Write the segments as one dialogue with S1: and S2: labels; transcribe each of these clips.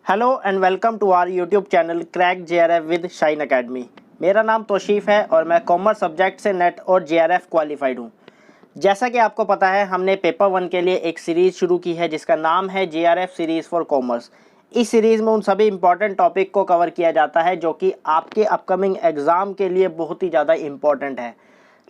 S1: Hello and welcome to our YouTube channel crack JRF with Shine Academy. मेरा नाम तौसीफ है और मैं कॉमर्स सब्जेक्ट से नेट और जेआरएफ क्वालिफाइड हूँ। जैसा कि आपको पता है, हमने पेपर 1 के लिए एक सीरीज़ शुरू की है जिसका नाम है जेआरएफ सीरीज़ फॉर कॉमर्स। इस सीरीज़ में उन सभी इंपॉर्टेंट टॉपिक को कवर किया जाता है जो कि आपके अपकमिंग एग्ज़ाम के लिए बहुत ही ज़्यादा इम्पॉर्टेंट है।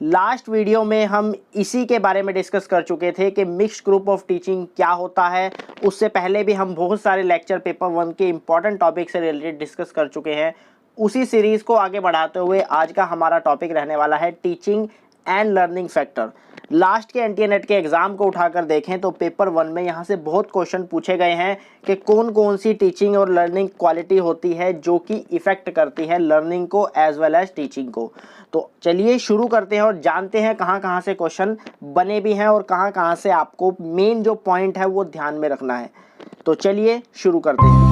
S1: लास्ट वीडियो में हम इसी के बारे में डिस्कस कर चुके थे कि मिक्स्ड ग्रुप ऑफ टीचिंग क्या होता है। उससे पहले भी हम बहुत सारे लेक्चर पेपर 1 के इम्पॉर्टेंट टॉपिक से रिलेटेड डिस्कस कर चुके हैं। उसी सीरीज़ को आगे बढ़ाते हुए आज का हमारा टॉपिक रहने वाला है teaching and learning factor. Last के एनटीए नेट के एग्ज़ाम को उठाकर देखें तो पेपर 1 में यहाँ से बहुत क्वेश्चन पूछे गए हैं कि कौन कौन सी टीचिंग और लर्निंग क्वालिटी होती है जो कि इफ़ेक्ट करती है लर्निंग को एज वेल एज टीचिंग को। तो चलिए शुरू करते हैं और जानते हैं कहाँ कहाँ से क्वेश्चन बने भी हैं और कहाँ कहाँ से आपको मेन जो पॉइंट है वो ध्यान में रखना है। तो चलिए शुरू करते हैं।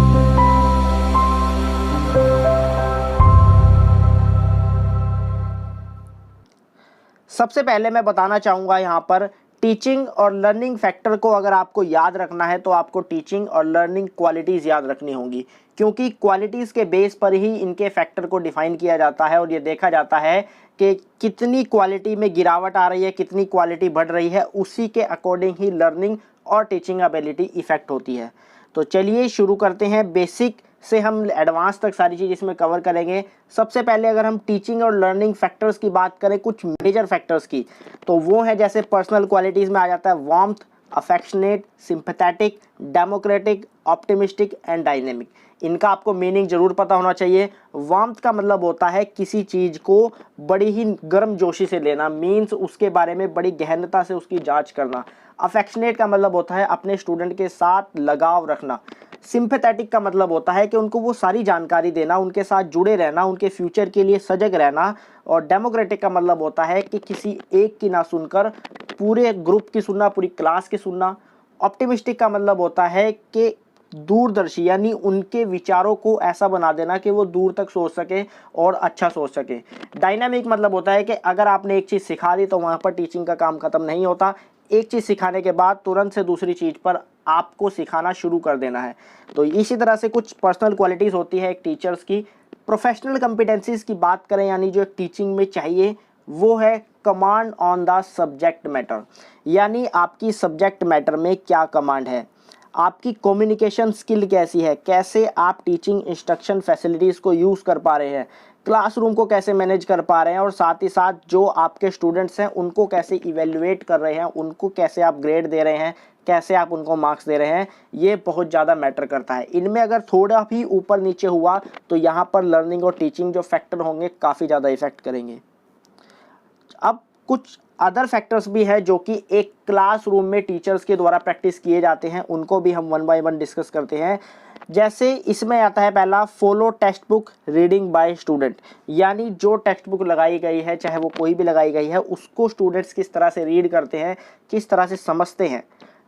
S1: सबसे पहले मैं बताना चाहूँगा यहाँ पर टीचिंग और लर्निंग फैक्टर को अगर आपको याद रखना है तो आपको टीचिंग और लर्निंग क्वालिटीज़ याद रखनी होंगी, क्योंकि क्वालिटीज़ के बेस पर ही इनके फैक्टर को डिफाइन किया जाता है और ये देखा जाता है कि कितनी क्वालिटी में गिरावट आ रही है, कितनी क्वालिटी बढ़ रही है, उसी के अकॉर्डिंग ही लर्निंग और टीचिंग एबिलिटी इफ़ेक्ट होती है। तो चलिए शुरू करते हैं। बेसिक से हम एडवांस तक सारी चीज़ इसमें कवर करेंगे। सबसे पहले अगर हम टीचिंग और लर्निंग फैक्टर्स की बात करें, कुछ मेजर फैक्टर्स की, तो वो है जैसे पर्सनल क्वालिटीज़ में आ जाता है warmth, affectionate, sympathetic, democratic, optimistic and dynamic. इनका आपको मीनिंग ज़रूर पता होना चाहिए। वार्मथ का मतलब होता है किसी चीज़ को बड़ी ही गर्मजोशी से लेना, मीन्स उसके बारे में बड़ी गहनता से उसकी जांच करना। अफेक्शनेट का मतलब होता है अपने स्टूडेंट के साथ लगाव रखना। सिंपैथेटिक का मतलब होता है कि उनको वो सारी जानकारी देना, उनके साथ जुड़े रहना, उनके फ्यूचर के लिए सजग रहना। और डेमोक्रेटिक का मतलब होता है कि किसी एक की ना सुनकर पूरे ग्रुप की सुनना, पूरी क्लास की सुनना। ऑप्टिमिस्टिक का मतलब होता है कि दूरदर्शी, यानी उनके विचारों को ऐसा बना देना कि वो दूर तक सोच सके और अच्छा सोच सके। डायनामिक मतलब होता है कि अगर आपने एक चीज़ सिखा दी तो वहाँ पर टीचिंग का काम ख़त्म नहीं होता। एक चीज़ सिखाने के बाद तुरंत से दूसरी चीज़ पर आपको सिखाना शुरू कर देना है। तो इसी तरह से कुछ पर्सनल क्वालिटीज़ होती है एक टीचर्स की। प्रोफेशनल कॉम्पिटेंसीज़ की बात करें, यानी जो टीचिंग में चाहिए, वो है command on the subject matter, यानी आपकी सब्जेक्ट मैटर में क्या कमांड है, आपकी कम्युनिकेशन स्किल कैसी है, कैसे आप टीचिंग इंस्ट्रक्शन फैसिलिटीज़ को यूज़ कर पा रहे हैं, क्लासरूम को कैसे मैनेज कर पा रहे हैं, और साथ ही साथ जो आपके स्टूडेंट्स हैं उनको कैसे इवेल्युएट कर रहे हैं, उनको कैसे आप ग्रेड दे रहे हैं, कैसे आप उनको मार्क्स दे रहे हैं। ये बहुत ज़्यादा मैटर करता है। इनमें अगर थोड़ा भी ऊपर नीचे हुआ तो यहाँ पर लर्निंग और टीचिंग जो फैक्टर होंगे काफ़ी ज़्यादा इफेक्ट करेंगे। अब कुछ अदर फैक्टर्स भी है जो कि एक क्लासरूम में टीचर्स के द्वारा प्रैक्टिस किए जाते हैं, उनको भी हम वन बाय वन डिस्कस करते हैं। जैसे इसमें आता है पहला, follow text book reading by student, यानी जो टेक्स्ट बुक लगाई गई है, चाहे वो कोई भी लगाई गई है, उसको स्टूडेंट्स किस तरह से रीड करते हैं, किस तरह से समझते हैं।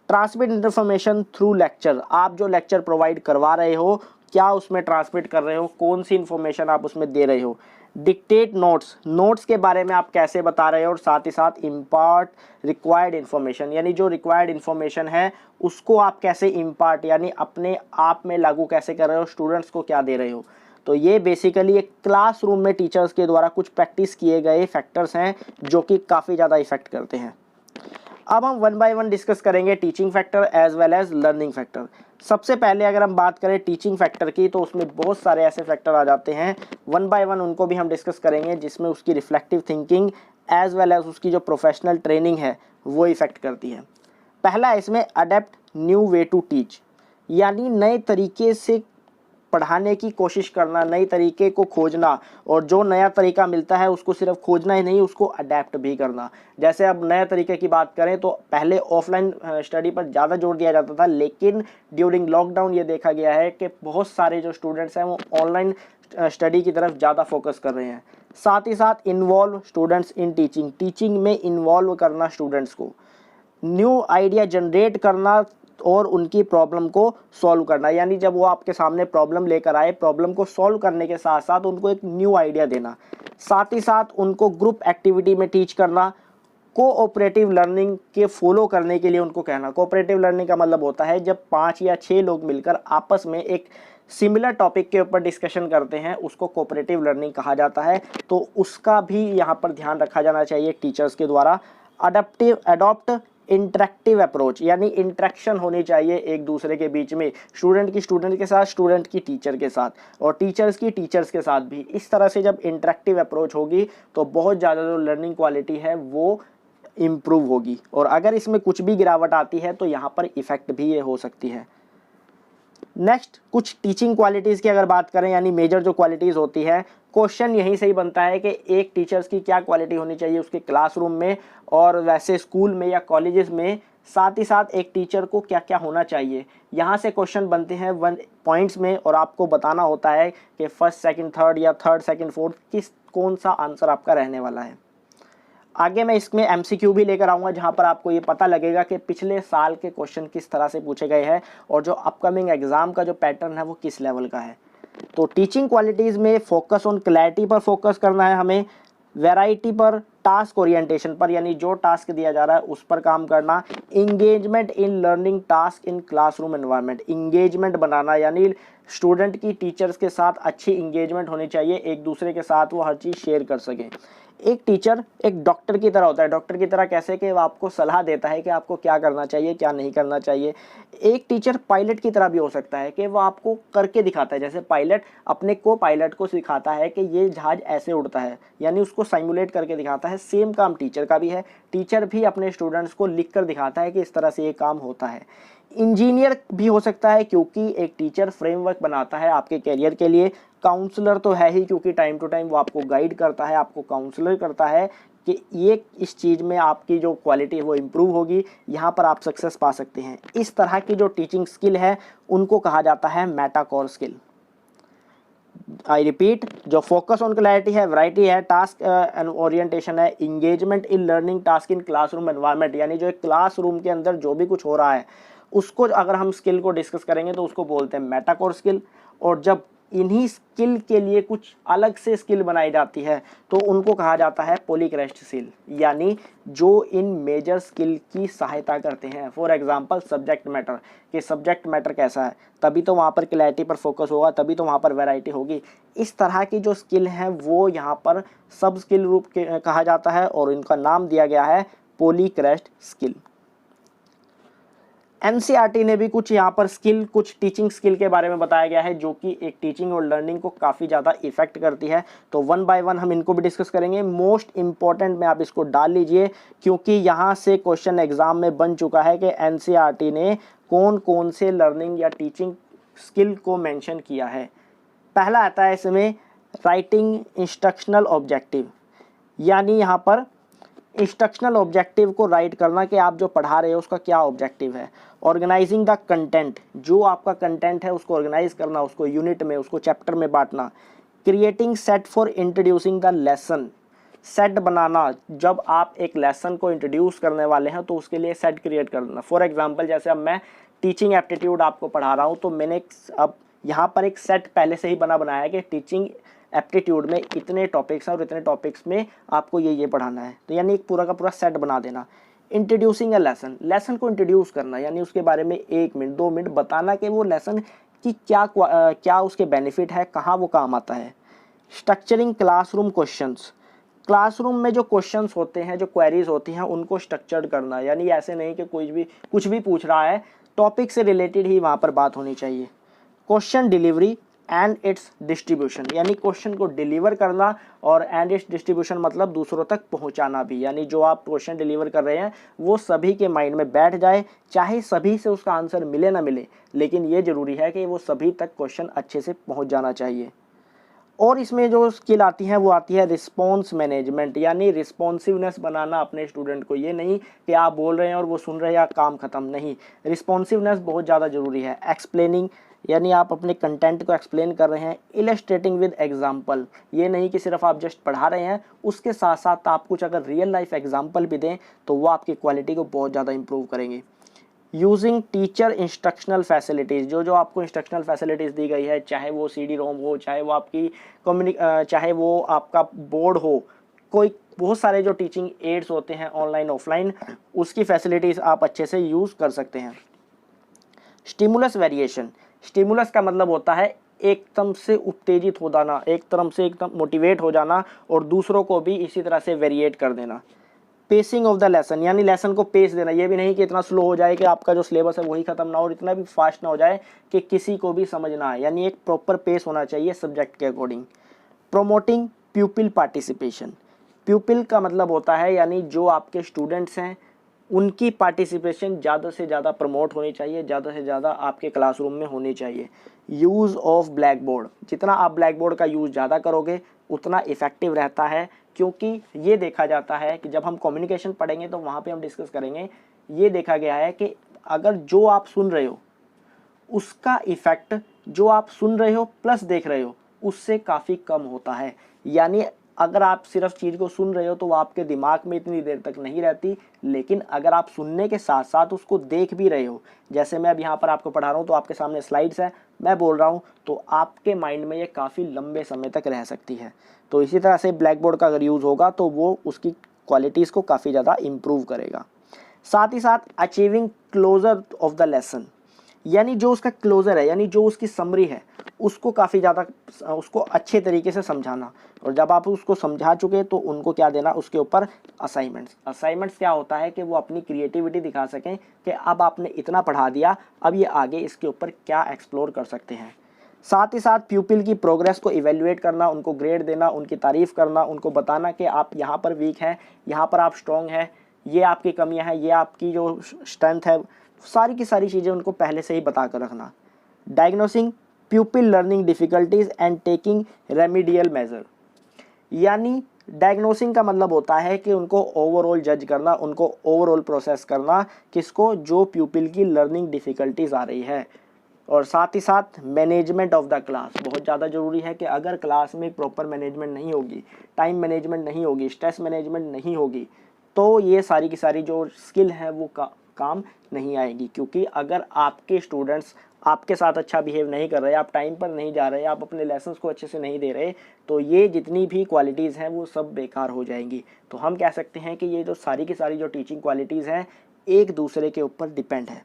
S1: ट्रांसमिट इन्फॉर्मेशन थ्रू लेक्चर, आप जो लेक्चर प्रोवाइड करवा रहे हो क्या उसमें ट्रांसमिट कर रहे हो, कौन सी इन्फॉर्मेशन आप उसमें दे रहे हो। डिक्टेट नोट्स, नोट्स के बारे में आप कैसे बता रहे हो, और साथ ही साथ इम्पार्ट रिक्वायर्ड इन्फॉर्मेशन, यानी जो रिक्वायर्ड इन्फॉर्मेशन है उसको आप कैसे इम्पार्ट, यानी अपने आप में लागू कैसे कर रहे हो, स्टूडेंट्स को क्या दे रहे हो। तो ये बेसिकली एक क्लासरूम में टीचर्स के द्वारा कुछ प्रैक्टिस किए गए फैक्टर्स हैं जो कि काफ़ी ज़्यादा इफेक्ट करते हैं। अब हम वन बाय वन डिस्कस करेंगे teaching factor as well as learning factor. सबसे पहले अगर हम बात करें टीचिंग फैक्टर की, तो उसमें बहुत सारे ऐसे फैक्टर आ जाते हैं। वन बाय वन उनको भी हम डिस्कस करेंगे, जिसमें उसकी reflective thinking as well as उसकी जो प्रोफेशनल ट्रेनिंग है वो इफेक्ट करती है। पहला इसमें adapt new way to teach, यानी नए तरीके से पढ़ाने की कोशिश करना, नए तरीके को खोजना, और जो नया तरीका मिलता है उसको सिर्फ खोजना ही नहीं, उसको अडेप्ट भी करना। जैसे अब नए तरीके की बात करें तो पहले ऑफलाइन स्टडी पर ज़्यादा जोर दिया जाता था, लेकिन ड्यूरिंग लॉकडाउन ये देखा गया है कि बहुत सारे जो स्टूडेंट्स हैं वो ऑनलाइन स्टडी की तरफ ज़्यादा फोकस कर रहे हैं। साथ ही साथ involve students in teaching, teaching में इन्वॉल्व करना स्टूडेंट्स को, न्यू आइडिया जनरेट करना और उनकी प्रॉब्लम को सॉल्व करना, यानी जब वो आपके सामने प्रॉब्लम लेकर आए, प्रॉब्लम को सॉल्व करने के साथ साथ उनको एक न्यू आइडिया देना। साथ ही साथ उनको ग्रुप एक्टिविटी में टीच करना, कोऑपरेटिव लर्निंग के फॉलो करने के लिए उनको कहना। कोऑपरेटिव लर्निंग का मतलब होता है जब 5 या 6 लोग मिलकर आपस में एक सिमिलर टॉपिक के ऊपर डिस्कशन करते हैं उसको कोऑपरेटिव लर्निंग कहा जाता है। तो उसका भी यहाँ पर ध्यान रखा जाना चाहिए टीचर्स के द्वारा। अडॉप्ट इंटरेक्टिव अप्रोच, यानी इंटरेक्शन होनी चाहिए एक दूसरे के बीच में, स्टूडेंट की स्टूडेंट के साथ, स्टूडेंट की टीचर के साथ, और टीचर्स की टीचर्स के साथ भी। इस तरह से जब इंटरेक्टिव अप्रोच होगी तो बहुत ज़्यादा जो लर्निंग क्वालिटी है वो इम्प्रूव होगी। और अगर इसमें कुछ भी गिरावट आती है तो यहाँ पर इफ़ेक्ट भी ये हो सकती है। नेक्स्ट, कुछ टीचिंग क्वालिटीज़ की अगर बात करें, यानी मेजर जो क्वालिटीज़ होती है, क्वेश्चन यहीं से ही बनता है कि एक टीचर्स की क्या क्वालिटी होनी चाहिए उसके क्लासरूम में और वैसे स्कूल में या कॉलेजेस में, साथ ही साथ एक टीचर को क्या क्या होना चाहिए। यहाँ से क्वेश्चन बनते हैं 1 पॉइंट्स में और आपको बताना होता है कि फर्स्ट सेकंड थर्ड या थर्ड सेकंड फोर्थ कौन सा आंसर आपका रहने वाला है। आगे मैं इसमें एमसीक्यू भी लेकर आऊँगा जहाँ पर आपको ये पता लगेगा कि पिछले साल के क्वेश्चन किस तरह से पूछे गए हैं और जो अपकमिंग एग्ज़ाम का जो पैटर्न है वो किस लेवल का है। तो टीचिंग क्वालिटीज़ में फोकस ऑन क्लैरिटी पर फोकस करना है हमें, वैरायटी पर, टास्क ओरिएंटेशन पर, यानी जो टास्क दिया जा रहा है उस पर काम करना, engagement in learning task in classroom environment, engagement बनाना, यानी स्टूडेंट की टीचर्स के साथ अच्छी इंगेजमेंट होनी चाहिए, एक दूसरे के साथ वो हर चीज़ शेयर कर सकें। एक टीचर एक डॉक्टर की तरह होता है। डॉक्टर की तरह कैसे कि वो आपको सलाह देता है कि आपको क्या करना चाहिए क्या नहीं करना चाहिए। एक टीचर पायलट की तरह भी हो सकता है कि वो आपको करके दिखाता है, जैसे पायलट अपने को पायलट को सिखाता है कि ये जहाज़ ऐसे उड़ता है, यानी उसको साइमुलेट करके दिखाता है। सेम काम टीचर का भी है। टीचर भी अपने स्टूडेंट्स को लिख कर दिखाता है कि इस तरह से ये काम होता है। इंजीनियर भी हो सकता है क्योंकि एक टीचर फ्रेमवर्क बनाता है आपके करियर के लिए। काउंसलर तो है ही क्योंकि टाइम टू टाइम वो आपको गाइड करता है, आपको काउंसलर करता है कि ये इस चीज़ में आपकी जो क्वालिटी है वो इम्प्रूव होगी, यहाँ पर आप सक्सेस पा सकते हैं। इस तरह की जो टीचिंग स्किल है उनको कहा जाता है मेटाकोर स्किल। आई रिपीट, जो फोकस ऑन क्लैरिटी है, वैरायटी है, टास्क एंड ओरिएंटेशन है, engagement in learning task in classroom environment, यानी जो एक क्लासरूम के अंदर जो भी कुछ हो रहा है उसको अगर हम स्किल को डिस्कस करेंगे तो उसको बोलते हैं मेटाकोर स्किल। और जब इन्हीं स्किल के लिए कुछ अलग से स्किल बनाई जाती है तो उनको कहा जाता है पॉलीक्रेस्ट स्किल, यानी जो इन मेजर स्किल की सहायता करते हैं। फॉर एग्जांपल सब्जेक्ट मैटर, कि सब्जेक्ट मैटर कैसा है, तभी तो वहाँ पर क्लैरिटी पर फोकस होगा, तभी तो वहाँ पर वैरायटी होगी। इस तरह की जो स्किल हैं वो यहाँ पर सब स्किल रूप के कहा जाता है और इनका नाम दिया गया है पॉलीक्रेस्ट स्किल। एनसीईआरटी ने भी कुछ यहाँ पर स्किल, कुछ टीचिंग स्किल के बारे में बताया गया है जो कि एक टीचिंग और लर्निंग को काफ़ी ज़्यादा इफेक्ट करती है। तो 1 बाय 1 हम इनको भी डिस्कस करेंगे। मोस्ट इंपॉर्टेंट में आप इसको डाल लीजिए क्योंकि यहाँ से क्वेश्चन एग्जाम में बन चुका है कि एनसीईआरटी ने कौन कौन से लर्निंग या टीचिंग स्किल को मेंशन किया है। पहला आता है इसमें राइटिंग इंस्ट्रक्शनल ऑब्जेक्टिव, यानी यहाँ पर इंस्ट्रक्शनल ऑब्जेक्टिव को राइट करना कि आप जो पढ़ा रहे हो उसका क्या ऑब्जेक्टिव है। ऑर्गेनाइजिंग द कंटेंट, जो आपका कंटेंट है उसको ऑर्गेनाइज करना, उसको यूनिट में, उसको चैप्टर में बांटना। Creating set for introducing the lesson, set बनाना, जब आप एक लेसन को इंट्रोड्यूस करने वाले हैं तो उसके लिए सेट क्रिएट करना। फॉर एग्जांपल जैसे अब मैं टीचिंग एप्टीट्यूड आपको पढ़ा रहा हूँ तो मैंने अब यहाँ पर एक सेट पहले से ही बनाया कि टीचिंग एप्टीट्यूड में इतने टॉपिक्स हैं और इतने टॉपिक्स में आपको ये पढ़ाना है, तो यानी एक पूरा का पूरा सेट बना देना। इंट्रोड्यूसिंग अ लेसन, लेसन को इंट्रोड्यूस करना, यानी उसके बारे में 1 मिनट 2 मिनट बताना कि वो लेसन की क्या उसके बेनिफिट है, कहाँ वो काम आता है। स्ट्रक्चरिंग क्लासरूम क्वेश्चंस, क्लासरूम में जो क्वेश्चंस होते हैं, जो क्वेरीज होती हैं उनको स्ट्रक्चर्ड करना, यानी ऐसे नहीं कि कुछ भी पूछ रहा है, टॉपिक से रिलेटेड ही वहाँ पर बात होनी चाहिए। Question delivery and it's distribution, यानी क्वेश्चन को डिलीवर करना और एंड इट्स डिस्ट्रीब्यूशन मतलब दूसरों तक पहुंचाना भी, यानी जो आप क्वेश्चन डिलीवर कर रहे हैं वो सभी के माइंड में बैठ जाए, चाहे सभी से उसका आंसर मिले ना मिले, लेकिन ये ज़रूरी है कि वो सभी तक क्वेश्चन अच्छे से पहुंच जाना चाहिए। और इसमें जो स्किल आती है वो आती है रिस्पॉन्स मैनेजमेंट, यानी रिस्पॉन्सिवनेस बनाना अपने स्टूडेंट को। ये नहीं कि आप बोल रहे हैं और वो सुन रहे हैं या काम खत्म, नहीं, रिस्पॉन्सिवनेस बहुत ज़्यादा ज़रूरी है। एक्सप्लेनिंग, यानी आप अपने कंटेंट को एक्सप्लेन कर रहे हैं। इलस्ट्रेटिंग विद एग्जाम्पल, ये नहीं कि सिर्फ आप जस्ट पढ़ा रहे हैं, उसके साथ साथ आप कुछ अगर रियल लाइफ एग्जाम्पल भी दें तो वो आपकी क्वालिटी को बहुत ज़्यादा इंप्रूव करेंगे। यूजिंग टीचर इंस्ट्रक्शनल फैसिलिटीज़, जो आपको इंस्ट्रक्शनल फैसिलिटीज़ दी गई है, चाहे वो CD-ROM हो, चाहे वो आपकी चाहे वो आपका बोर्ड हो, कोई बहुत सारे जो टीचिंग एड्स होते हैं ऑनलाइन ऑफलाइन, उसकी फैसिलिटीज़ आप अच्छे से यूज़ कर सकते हैं। स्टिमुलस वेरिएशन, स्टिमुलस का मतलब होता है एकदम से उत्तेजित हो जाना, एक तरफ से एकदम मोटिवेट हो जाना और दूसरों को भी इसी तरह से वेरिएट कर देना। पेसिंग ऑफ द लेसन, यानी लेसन को पेस देना, ये भी नहीं कि इतना स्लो हो जाए कि आपका जो सिलेबस है वही खत्म ना हो, और इतना भी फास्ट ना हो जाए कि किसी को भी समझ ना आए, यानी एक प्रॉपर पेस होना चाहिए सब्जेक्ट के अकॉर्डिंग। प्रोमोटिंग प्यूपिल पार्टिसिपेशन, प्यूपिल का मतलब होता है यानी जो आपके स्टूडेंट्स हैं उनकी पार्टिसिपेशन ज़्यादा से ज़्यादा प्रमोट होनी चाहिए, ज़्यादा से ज़्यादा आपके क्लासरूम में होनी चाहिए। यूज़ ऑफ ब्लैक बोर्ड, जितना आप ब्लैक बोर्ड का यूज़ ज़्यादा करोगे उतना इफ़ेक्टिव रहता है, क्योंकि ये देखा जाता है कि जब हम कम्युनिकेशन पढ़ेंगे तो वहाँ पे हम डिस्कस करेंगे, ये देखा गया है कि अगर जो आप सुन रहे हो उसका इफ़ेक्ट जो आप सुन रहे हो प्लस देख रहे हो उससे काफ़ी कम होता है। यानी अगर आप सिर्फ चीज़ को सुन रहे हो तो वो आपके दिमाग में इतनी देर तक नहीं रहती, लेकिन अगर आप सुनने के साथ साथ उसको देख भी रहे हो, जैसे मैं अब यहाँ पर आपको पढ़ा रहा हूँ तो आपके सामने स्लाइड्स है, मैं बोल रहा हूँ तो आपके माइंड में ये काफ़ी लंबे समय तक रह सकती है। तो इसी तरह से ब्लैक बोर्ड का अगर यूज़ होगा तो वो उसकी क्वालिटीज़ को काफ़ी ज़्यादा इम्प्रूव करेगा। साथ ही साथ achieving closure of the lesson, यानी जो उसका क्लोज़र है यानी जो उसकी समरी है उसको काफ़ी ज़्यादा उसको अच्छे तरीके से समझाना, और जब आप उसको समझा चुके तो उनको क्या देना, उसके ऊपर असाइनमेंट्स। असाइनमेंट्स क्या होता है कि वो अपनी क्रिएटिविटी दिखा सकें कि अब आपने इतना पढ़ा दिया, अब ये आगे इसके ऊपर क्या एक्सप्लोर कर सकते हैं। साथ ही साथ प्यूपिल की प्रोग्रेस को इवेल्युएट करना, उनको ग्रेड देना, उनकी तारीफ़ करना, उनको बताना कि आप यहाँ पर वीक हैं, यहाँ पर आप स्ट्रॉन्ग हैं, ये आपकी कमियाँ हैं, ये आपकी जो स्ट्रेंथ है, सारी की सारी चीज़ें उनको पहले से ही बता कर रखना। Diagnosing pupil learning difficulties and taking remedial measure, यानी डायग्नोसिंग का मतलब होता है कि उनको ओवरऑल जज करना, उनको ओवरऑल प्रोसेस करना, किसको, जो प्यूपिल की लर्निंग डिफ़िकल्टीज आ रही है। और साथ ही साथ मैनेजमेंट ऑफ द क्लास बहुत ज़्यादा ज़रूरी है कि अगर क्लास में प्रॉपर मैनेजमेंट नहीं होगी, टाइम मैनेजमेंट नहीं होगी, स्ट्रेस मैनेजमेंट नहीं होगी, तो ये सारी की सारी जो स्किल है वो काम नहीं आएगी। क्योंकि अगर आपके स्टूडेंट्स आपके साथ अच्छा बिहेव नहीं कर रहे, आप टाइम पर नहीं जा रहे, आप अपने लेसन्स को अच्छे से नहीं दे रहे, तो ये जितनी भी क्वालिटीज़ हैं वो सब बेकार हो जाएंगी। तो हम कह सकते हैं कि ये जो सारी की सारी जो टीचिंग क्वालिटीज़ हैं एक दूसरे के ऊपर डिपेंड है।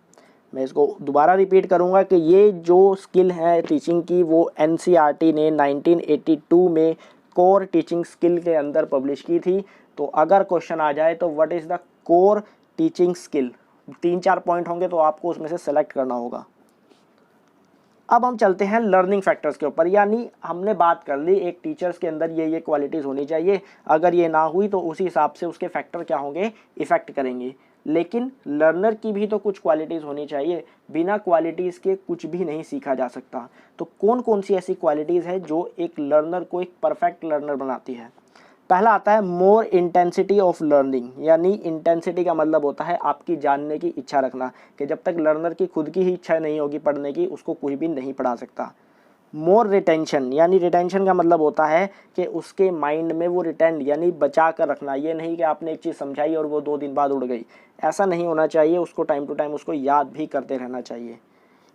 S1: मैं इसको दोबारा रिपीट करूंगा कि ये जो स्किल है टीचिंग की वो एनसीईआरटी ने 1982 में कोर टीचिंग स्किल के अंदर पब्लिश की थी। तो अगर क्वेश्चन आ जाए तो what is the core teaching skill, 3-4 point होंगे तो आपको उसमें से सेलेक्ट करना होगा। अब हम चलते हैं लर्निंग फैक्टर्स के ऊपर, यानी हमने बात कर ली एक टीचर्स के अंदर ये क्वालिटीज़ होनी चाहिए, अगर ये ना हुई तो उसी हिसाब से उसके फैक्टर क्या होंगे, इफ़ेक्ट करेंगे। लेकिन लर्नर की भी तो कुछ क्वालिटीज़ होनी चाहिए, बिना क्वालिटीज़ के कुछ भी नहीं सीखा जा सकता। तो कौन कौन सी ऐसी क्वालिटीज़ है जो एक लर्नर को एक परफेक्ट लर्नर बनाती है। पहला आता है मोर इंटेंसिटी ऑफ लर्निंग, यानी इंटेंसिटी का मतलब होता है आपकी जानने की इच्छा रखना, कि जब तक लर्नर की खुद की ही इच्छा नहीं होगी पढ़ने की उसको कोई भी नहीं पढ़ा सकता। मोर रिटेंशन, यानी रिटेंशन का मतलब होता है कि उसके माइंड में वो रिटेंड यानी बचा कर रखना, ये नहीं कि आपने एक चीज़ समझाई और वो 2 दिन बाद उड़ गई, ऐसा नहीं होना चाहिए, उसको टाइम टू टाइम उसको याद भी करते रहना चाहिए।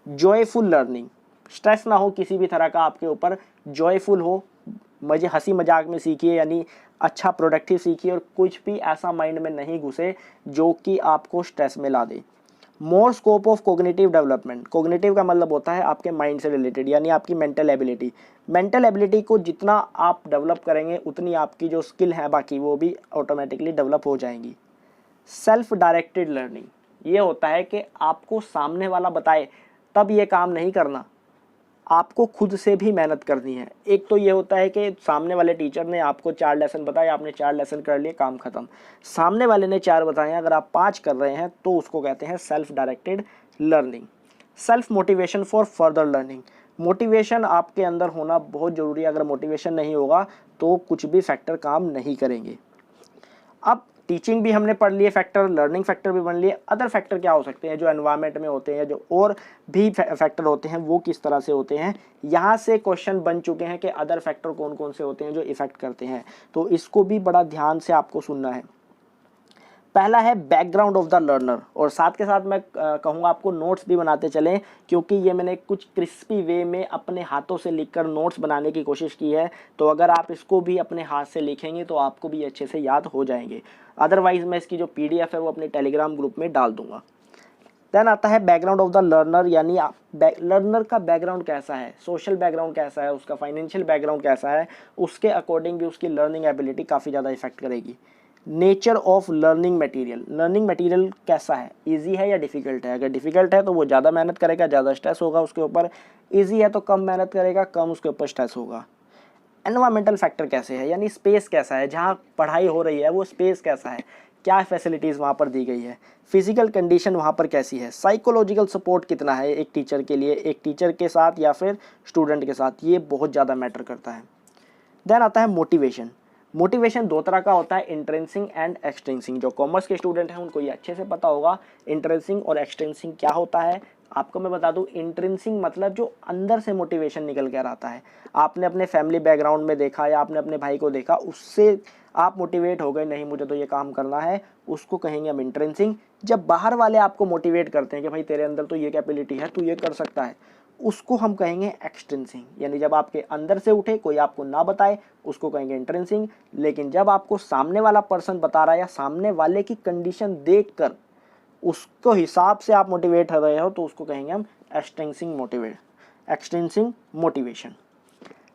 S1: जॉयफुल लर्निंग, स्ट्रेस ना हो किसी भी तरह का आपके ऊपर, जॉयफुल हो, मजे हंसी मजाक में सीखिए, यानी अच्छा प्रोडक्टिव सीखिए और कुछ भी ऐसा माइंड में नहीं घुसे जो कि आपको स्ट्रेस में ला दे। More scope of cognitive development, cognitive का मतलब होता है आपके माइंड से रिलेटेड, यानी आपकी मेंटल एबिलिटी। मेंटल एबिलिटी को जितना आप डेवलप करेंगे उतनी आपकी जो स्किल है बाकी वो भी ऑटोमेटिकली डेवलप हो जाएंगी। सेल्फ डायरेक्टेड लर्निंग, ये होता है कि आपको सामने वाला बताए तब ये काम नहीं करना, आपको खुद से भी मेहनत करनी है। एक तो ये होता है कि सामने वाले टीचर ने आपको 4 लेसन बताए, आपने 4 लेसन कर लिए, काम खत्म। सामने वाले ने 4 बताए, अगर आप 5 कर रहे हैं तो उसको कहते हैं self directed learning. Self motivation for further learning, motivation आपके अंदर होना बहुत ज़रूरी है, अगर मोटिवेशन नहीं होगा तो कुछ भी फैक्टर काम नहीं करेंगे। अब टीचिंग भी हमने पढ़ लिए फैक्टर, लर्निंग फैक्टर भी बन लिए, अदर फैक्टर क्या हो सकते हैं जो एनवायरनमेंट में होते हैं, जो और भी फैक्टर होते हैं वो किस तरह से होते हैं। यहाँ से क्वेश्चन बन चुके हैं कि अदर फैक्टर कौन कौन से होते हैं जो इफेक्ट करते हैं, तो इसको भी बड़ा ध्यान से आपको सुनना है। पहला है बैकग्राउंड ऑफ द लर्नर, और साथ के साथ मैं कहूँगा आपको नोट्स भी बनाते चलें, क्योंकि ये मैंने कुछ क्रिस्पी वे में अपने हाथों से लिखकर नोट्स बनाने की कोशिश की है, तो अगर आप इसको भी अपने हाथ से लिखेंगे तो आपको भी अच्छे से याद हो जाएंगे। अदरवाइज़ मैं इसकी जो PDF है वो अपने टेलीग्राम ग्रुप में डाल दूँगा। देन आता है बैकग्राउंड ऑफ द लर्नर, यानी लर्नर का बैकग्राउंड कैसा है, सोशल बैकग्राउंड कैसा है, उसका फाइनेंशियल बैकग्राउंड कैसा है, उसके अकॉर्डिंग भी उसकी लर्निंग एबिलिटी काफ़ी ज़्यादा इफेक्ट करेगी। Nature of learning material, learning material कैसा है, इजी है या डिफ़िकल्ट है। अगर डिफ़िकल्ट है तो वो ज़्यादा मेहनत करेगा, ज़्यादा स्ट्रेस होगा उसके ऊपर। इजी है तो कम मेहनत करेगा, कम उसके ऊपर स्ट्रेस होगा। एनवायरमेंटल फैक्टर कैसे है, यानी स्पेस कैसा है, जहाँ पढ़ाई हो रही है वो स्पेस कैसा है, क्या फैसिलिटीज़ वहाँ पर दी गई है, फिजिकल कंडीशन वहाँ पर कैसी है, साइकोलॉजिकल सपोर्ट कितना है एक टीचर के लिए, एक टीचर के साथ या फिर स्टूडेंट के साथ, ये बहुत ज़्यादा मैटर करता है। देन आता है मोटिवेशन। मोटिवेशन दो तरह का होता है, इंट्रेंसिंग एंड एक्सट्रेंसिंग। जो कॉमर्स के स्टूडेंट हैं उनको ये अच्छे से पता होगा इंट्रेंसिंग और एक्सट्रेंसिंग क्या होता है। आपको मैं बता दूं, इंट्रेंसिंग मतलब जो अंदर से मोटिवेशन निकल कर आता है, आपने अपने फैमिली बैकग्राउंड में देखा या आपने अपने भाई को देखा, उससे आप मोटिवेट हो गए, नहीं मुझे तो ये काम करना है, उसको कहेंगे हम इंट्रेंसिंग। जब बाहर वाले आपको मोटिवेट करते हैं कि भाई तेरे अंदर तो ये कैपेबिलिटी है, तू ये कर सकता है, उसको हम कहेंगे एक्सट्रेंसिंग। यानी जब आपके अंदर से उठे, कोई आपको ना बताए, उसको कहेंगे इंट्रेंसिंग। लेकिन जब आपको सामने वाला पर्सन बता रहा है या सामने वाले की कंडीशन देखकर उसको हिसाब से आप मोटिवेट हो रहे हो, तो उसको कहेंगे हम एक्सटेंसिंग मोटिवेशन।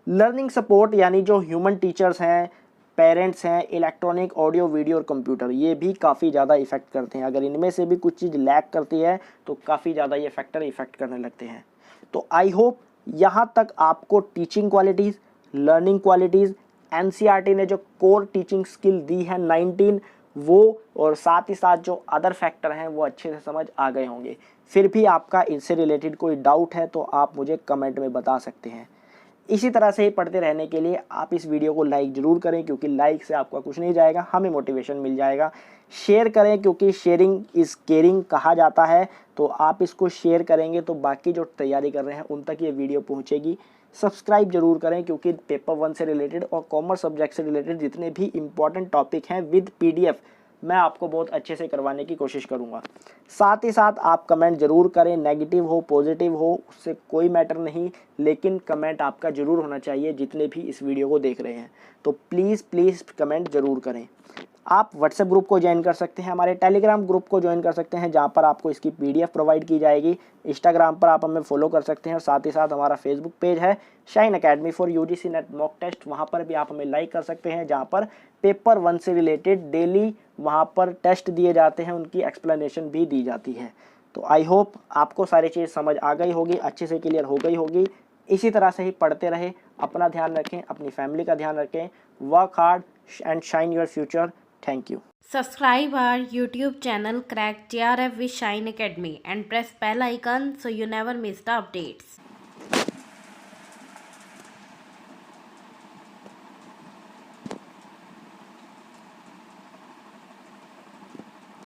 S1: लर्निंग सपोर्ट, यानी जो ह्यूमन टीचर्स हैं, पेरेंट्स हैं, इलेक्ट्रॉनिक, ऑडियो, वीडियो और कंप्यूटर, ये भी काफ़ी ज़्यादा इफेक्ट करते हैं। अगर इनमें से भी कुछ चीज़ लैक करती है तो काफ़ी ज़्यादा ये फैक्टर इफेक्ट करने लगते हैं। तो आई होप यहाँ तक आपको teaching qualities, learning qualities, NCERT ने जो कोर टीचिंग स्किल दी है 19, वो और साथ ही साथ जो अदर फैक्टर हैं वो अच्छे से समझ आ गए होंगे। फिर भी आपका इससे रिलेटेड कोई डाउट है तो आप मुझे कमेंट में बता सकते हैं। इसी तरह से ही पढ़ते रहने के लिए आप इस वीडियो को लाइक ज़रूर करें, क्योंकि लाइक से आपका कुछ नहीं जाएगा, हमें मोटिवेशन मिल जाएगा। शेयर करें, क्योंकि शेयरिंग इज़ केयरिंग कहा जाता है, तो आप इसको शेयर करेंगे तो बाकी जो तैयारी कर रहे हैं उन तक ये वीडियो पहुंचेगी। सब्सक्राइब जरूर करें, क्योंकि पेपर 1 से रिलेटेड और कॉमर्स सब्जेक्ट से रिलेटेड जितने भी इंपॉर्टेंट टॉपिक हैं विद PDF मैं आपको बहुत अच्छे से करवाने की कोशिश करूंगा। साथ ही साथ आप कमेंट जरूर करें, नेगेटिव हो पॉजिटिव हो उससे कोई मैटर नहीं, लेकिन कमेंट आपका जरूर होना चाहिए जितने भी इस वीडियो को देख रहे हैं। तो प्लीज़ कमेंट जरूर करें। आप व्हाट्सएप ग्रुप को ज्वाइन कर सकते हैं, हमारे टेलीग्राम ग्रुप को ज्वाइन कर सकते हैं जहां पर आपको इसकी PDF प्रोवाइड की जाएगी। इंस्टाग्राम पर आप हमें फॉलो कर सकते हैं, और साथ ही साथ हमारा फेसबुक पेज है Shine Academy for UGC NET mock test, वहां पर भी आप हमें लाइक कर सकते हैं, जहां पर पेपर 1 से रिलेटेड डेली वहां पर टेस्ट दिए जाते हैं, उनकी एक्सप्लेनेशन भी दी जाती है। तो आई होप आपको सारी चीज़ समझ आ गई होगी, अच्छे से क्लियर हो गई होगी। इसी तरह से ही पढ़ते रहे, अपना ध्यान रखें, अपनी फैमिली का ध्यान रखें, work hard and shine your future. Thank you.
S2: Subscribe our YouTube channel Crack JRF with Shine Academy and press bell icon so you never miss the updates.